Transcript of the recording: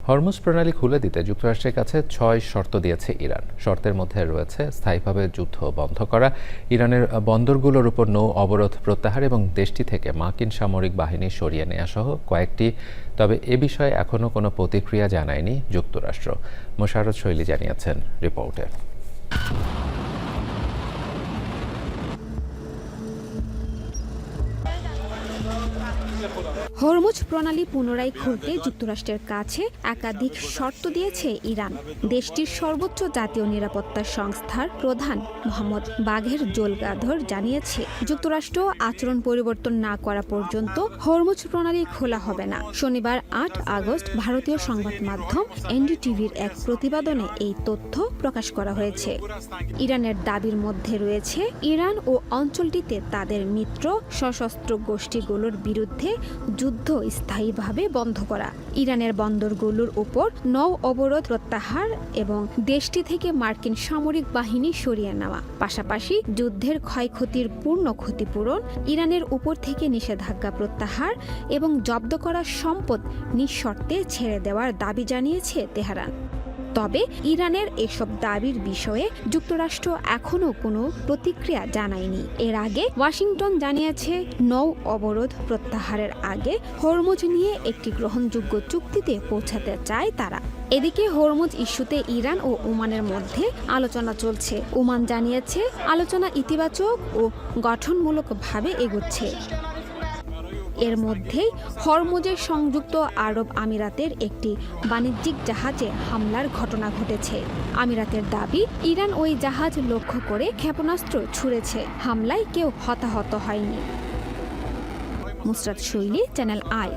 Hormuz প্রণালী খুলে দিতে যুক্তরাষ্ট্রের কাছে ৬ শর্ত দিয়েছে ইরান। শর্তের মধ্যে রয়েছে স্থায়ীভাবে যুদ্ধ বন্ধ করা, ইরানের বন্দরগুলোর উপর নৌ অবরোধ প্রত্যাহার এবং দেশটি থেকে মার্কিন সামরিক বাহিনী সরিয়ে নেওয়া সহ কয়েকটি। তবে এ বিষয়ে এখনও কোনো প্রতিক্রিয়া জানায়নি যুক্তরাষ্ট্র। মোশাররত শৈলী জানিয়েছেন রিপোর্টে। হরমুজ প্রণালী পুনরায় খুলতে যুক্তরাষ্ট্রের কাছে একাধিক শর্ত দিয়েছে ইরান। দেশটির সর্বোচ্চ জাতীয় নিরাপত্তা সংস্থার প্রধান মোহাম্মদ বাঘের জোলগাধর জানিয়েছে, যুক্তরাষ্ট্র আচরণ পরিবর্তন না করা পর্যন্ত হরমুজ প্রণালী খোলা হবে না। শনিবার ৮ আগস্ট ভারতীয় সংবাদ মাধ্যম এনডিটিভির এক প্রতিবেদনে এই তথ্য প্রকাশ করা হয়েছে। ইরানের দাবির মধ্যে রয়েছে ইরান ও অঞ্চলটিতে তাদের মিত্র সশস্ত্র গোষ্ঠীগুলোর বিরুদ্ধে যুদ্ধ স্থায়ীভাবে বন্ধ করা, ইরানের বন্দরগুলোর উপর নৌ অবরোধ প্রত্যাহার এবং দেশটি থেকে মার্কিন সামরিক বাহিনী সরিয়ে নেওয়া, পাশাপাশি যুদ্ধের ক্ষয়ক্ষতির পূর্ণ ক্ষতিপূরণ, ইরানের উপর থেকে নিষেধাজ্ঞা প্রত্যাহার এবং জব্দ করা সম্পদ নিঃশর্তে ছেড়ে দেওয়ার দাবি জানিয়েছে তেহরান। তবে ইরানের এসব দাবির বিষয়ে যুক্তরাষ্ট্র এখনও কোনো প্রতিক্রিয়া জানায়নি। এর আগে ওয়াশিংটন জানিয়েছে নৌ অবরোধ প্রত্যাহারের আগে হরমুজ নিয়ে একটি গ্রহণযোগ্য চুক্তিতে পৌঁছাতে চায় তারা। এদিকে হরমুজ ইস্যুতে ইরান ও ওমানের মধ্যে আলোচনা চলছে। ওমান জানিয়েছে আলোচনা ইতিবাচক ও গঠনমূলকভাবে এগোচ্ছে। এর মধ্যেই হরমুজের সংযুক্ত আরব আমিরাতের একটি বাণিজ্যিক জাহাজে হামলার ঘটনা ঘটেছে। আমিরাতের দাবি, ইরান ওই জাহাজ লক্ষ্য করে ক্ষেপণাস্ত্র ছুড়েছে। হামলায় কেউ হতাহত হয়নি। নুসরাত শৈলী, চ্যানেল আই।